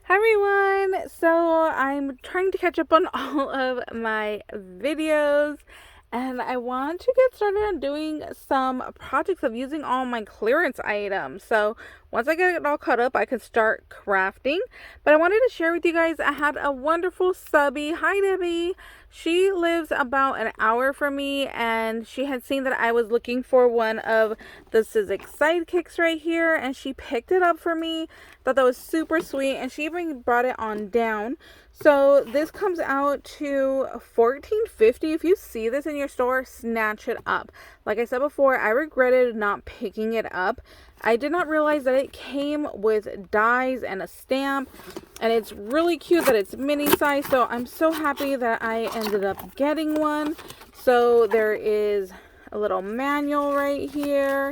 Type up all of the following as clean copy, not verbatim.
Hi everyone! So I'm trying to catch up on all of my videos and I want to get started on doing some projects of using all my clearance items. So once I get it all caught up, I can start crafting. But I wanted to share with you guys, I had a wonderful subby. Hi Debbie! She lives about an hour from me and she had seen that I was looking for one of the Sizzix Sidekicks right here and she picked it up for me. Thought that was super sweet and she even brought it on down. So this comes out to $14.50. If you see this in your store, snatch it up. Like I said before, I regretted not picking it up. I did not realize that it came with dies and a stamp, and it's really cute that it's mini size. So I'm so happy that I ended up getting one. So there is a little manual right here,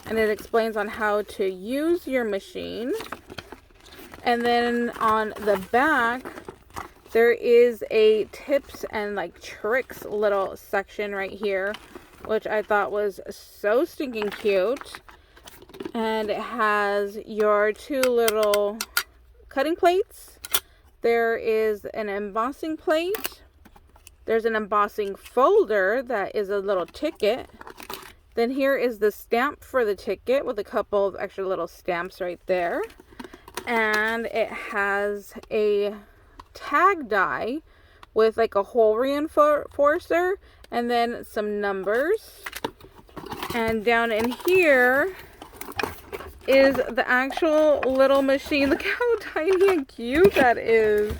and it explains on how to use your machine. And then on the back, there is a tips and like tricks little section right here, which I thought was so stinking cute. And it has your two little cutting plates. There is an embossing plate. There's an embossing folder that is a little ticket. Then here is the stamp for the ticket with a couple of extra little stamps right there. And it has a tag die with like a hole reinforcer and then some numbers. And down in here is the actual little machine. Look how tiny and cute that is.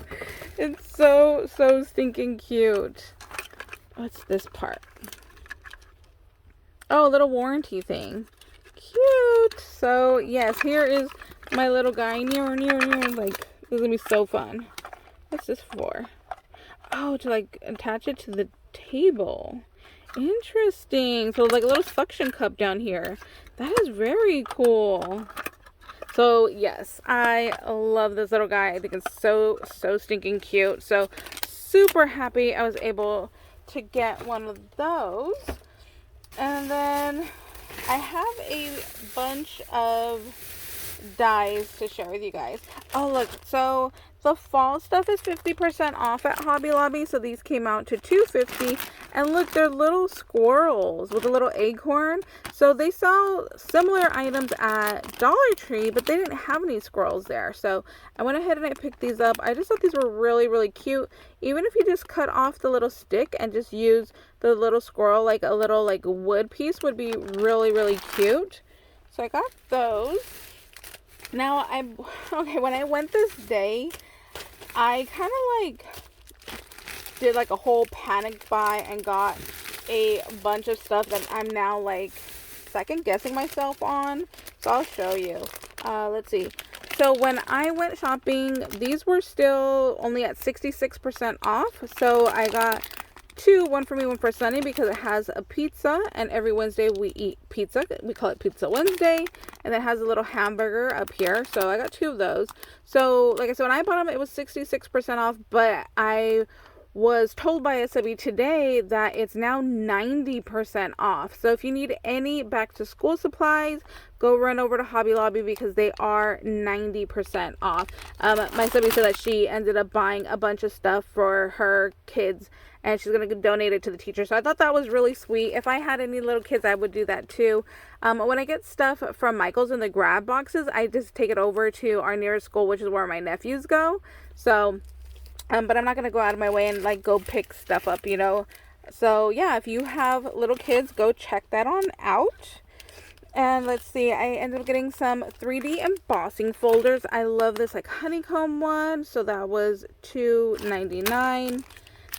It's so stinking cute. What's this part? Oh, a little warranty thing. Cute. So yes, here is my little guy. Like, this is gonna be so fun. What's this for? Oh, to like attach it to the table. Interesting. So like a little suction cup down here. That is very cool. So yes, I love this little guy. I think it's so stinking cute. So super happy I was able to get one of those. And then I have a bunch of dies to share with you guys. Oh look, so the fall stuff is 50% off at Hobby Lobby. So these came out to $2.50. And look, they're little squirrels with a little acorn. So they sell similar items at Dollar Tree, but they didn't have any squirrels there. So I went ahead and I picked these up. I just thought these were really cute. Even if you just cut off the little stick and just use the little squirrel, like a little like wood piece, would be really cute. So I got those. Now when I went this day, I kind of like did like a whole panic buy and got a bunch of stuff that I'm now like second guessing myself on. So I'll show you. Let's see. So when I went shopping, these were still only at 66% off. So I got two, one for me, one for Sunny, because it has a pizza, and every Wednesday we eat pizza. We call it Pizza Wednesday, and it has a little hamburger up here. So I got two of those. So like I said, when I bought them, it was 66% off, but I was told by SW today that it's now 90% off. So if you need any back to school supplies, go run over to Hobby Lobby because they are 90% off. My subby said that she ended up buying a bunch of stuff for her kids and she's going to donate it to the teacher. So I thought that was really sweet. If I had any little kids, I would do that too. When I get stuff from Michael's in the grab boxes, I just take it over to our nearest school, which is where my nephews go. So but I'm not going to go out of my way and like go pick stuff up, you know. So yeah, if you have little kids, go check that on out. And let's see, I ended up getting some 3D embossing folders. I love this like honeycomb one. So that was $2.99.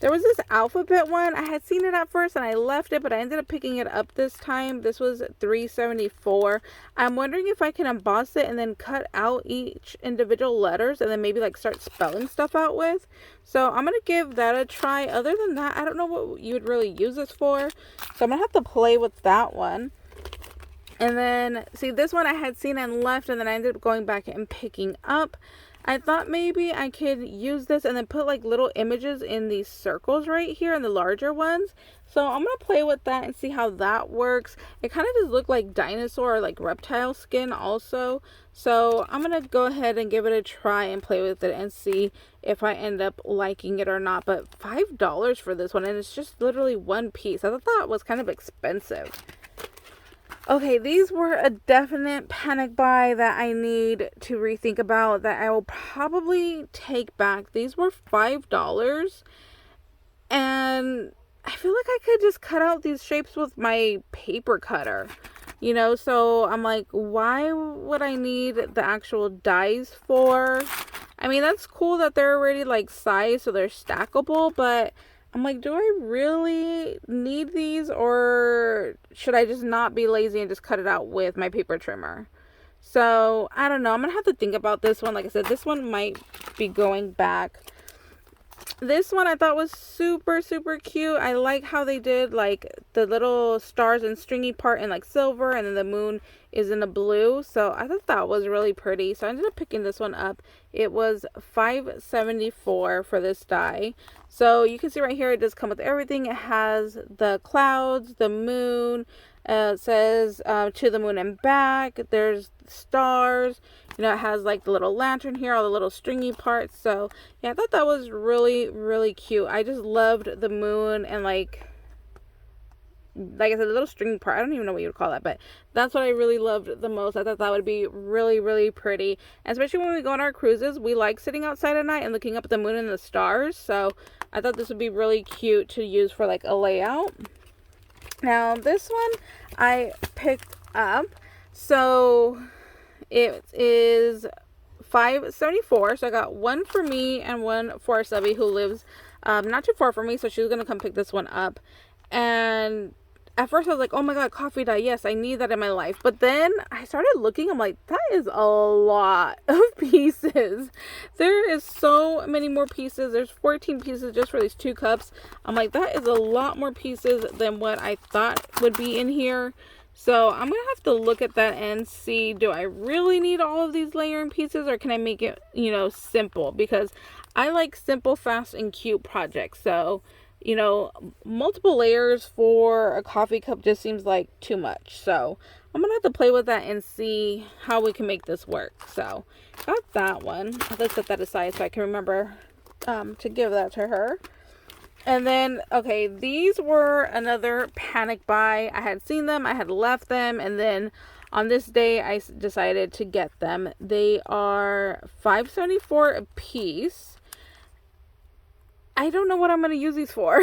There was this alphabet one. I had seen it at first and I left it, but I ended up picking it up this time. This was $3.74. I'm wondering if I can emboss it and then cut out each individual letters and then maybe like start spelling stuff out with. So I'm going to give that a try. Other than that, I don't know what you would really use this for. So I'm going to have to play with that one. And then, see, this one I had seen and left, and then I ended up going back and picking up. I thought maybe I could use this and then put like little images in these circles right here and the larger ones. So I'm going to play with that and see how that works. It kind of just looked like dinosaur or like reptile skin also. So I'm going to go ahead and give it a try and play with it and see if I end up liking it or not. But $5 for this one, and it's just literally one piece. I thought that was kind of expensive. Okay, these were a definite panic buy that I need to rethink about, that I will probably take back. These were $5, and I feel like I could just cut out these shapes with my paper cutter, you know? So I'm like, why would I need the actual dies for? I mean, that's cool that they're already like sized so they're stackable, but I'm like, do I really need these, or should I just not be lazy and just cut it out with my paper trimmer? So, I don't know. I'm going to have to think about this one. Like I said, this one might be going back. This one I thought was super, super cute. I like how they did like the little stars and stringy part in like silver, and then the moon is in a blue. So I thought that was really pretty. So I ended up picking this one up. It was $5.74 for this die. So you can see right here, it does come with everything. It has the clouds, the moon. It says to the moon and back. There's stars. You know, it has like the little lantern here, all the little stringy parts. So yeah, I thought that was really, really cute. I just loved the moon and like I said, the little stringy part. I don't even know what you would call that, but that's what I really loved the most. I thought that would be really, really pretty. And especially when we go on our cruises, we like sitting outside at night and looking up at the moon and the stars. So I thought this would be really cute to use for like a layout. Now this one I picked up. So it is $5.74. So I got one for me and one for Subby, who lives not too far from me. So she was going to come pick this one up. And at first I was like, oh my god, coffee dye. Yes, I need that in my life. But then I started looking. I'm like, that is a lot of pieces. There is so many more pieces. There's 14 pieces just for these 2 cups. I'm like, that is a lot more pieces than what I thought would be in here. So I'm going to have to look at that and see, do I really need all of these layering pieces, or can I make it, you know, simple? Because I like simple, fast, and cute projects. So, you know, multiple layers for a coffee cup just seems like too much. So I'm going to have to play with that and see how we can make this work. So got that one. Let's set that aside so I can remember to give that to her. And then, okay, these were another panic buy. I had seen them, I had left them, and then on this day I decided to get them. They are $5.74 a piece. I don't know what I'm going to use these for.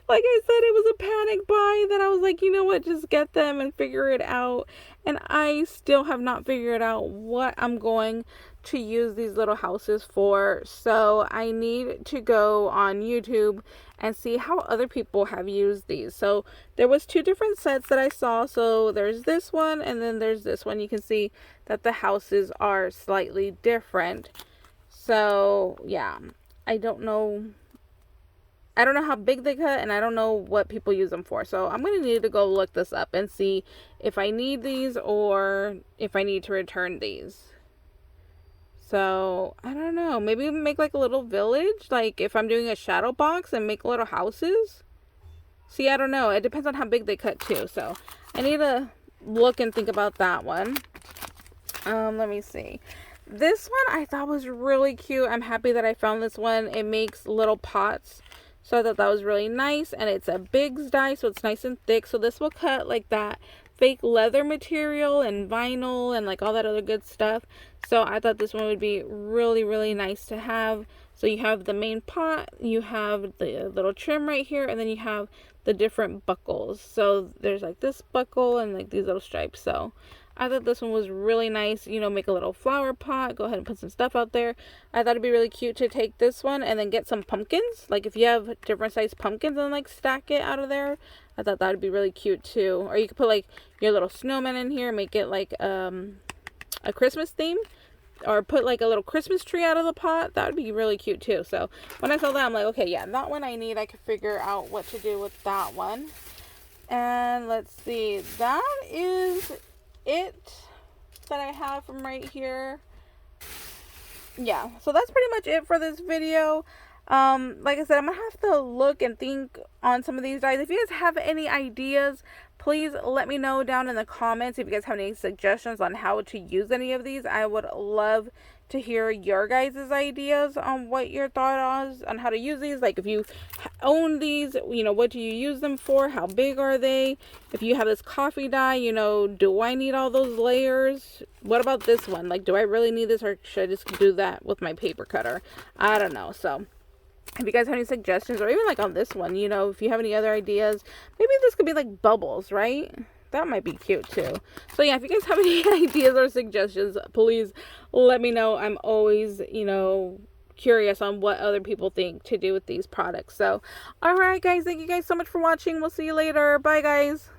Like I said, it was a panic buy that I was like, you know what, just get them and figure it out. And I still have not figured out what I'm going to use these little houses for. So I need to go on YouTube and see how other people have used these. So there was 2 different sets that I saw. So there's this one and then there's this one. You can see that the houses are slightly different. So yeah, I don't know how big they cut, and I don't know what people use them for. So I'm going to need to go look this up and see if I need these or if I need to return these. So I don't know. Maybe make like a little village, like if I'm doing a shadow box, and make little houses. See, I don't know. It depends on how big they cut too. So I need to look and think about that one. Let me see. This one I thought was really cute. I'm happy that I found this one. It makes little pots. So I thought that was really nice. And it's a Biggs die, so it's nice and thick. So this will cut like that fake leather material and vinyl and like all that other good stuff. So I thought this one would be really, really nice to have. So you have the main pot, you have the little trim right here, and then you have the different buckles. So there's like this buckle and like these little stripes. So I thought this one was really nice. You know, make a little flower pot, go ahead and put some stuff out there. I thought it'd be really cute to take this one and then get some pumpkins. Like if you have different sized pumpkins and like stack it out of there, I thought that would be really cute too. Or you could put like your little snowman in here, make it like a Christmas theme. Or put like a little Christmas tree out of the pot. That would be really cute too. So when I saw that, I'm like, okay, yeah, that one I need. I could figure out what to do with that one. And let's see. That is it that I have from right here. yeah, so that's pretty much it for this video. Like I said, I'm gonna have to look and think on some of these dies. If you guys have any ideas, please let me know down in the comments. If you guys have any suggestions on how to use any of these, I would love to hear your guys' ideas on what your thought is on how to use these. Like, if you own these, you know, what do you use them for? How big are they? If you have this coffee die, you know, do I need all those layers? What about this one? Like, do I really need this, or should I just do that with my paper cutter? I don't know. So if you guys have any suggestions, or even like on this one, you know, if you have any other ideas, maybe this could be like bubbles, right? That might be cute too. So yeah, if you guys have any ideas or suggestions, please let me know. I'm always, you know, curious on what other people think to do with these products. So, alright guys, thank you guys so much for watching. We'll see you later. Bye guys.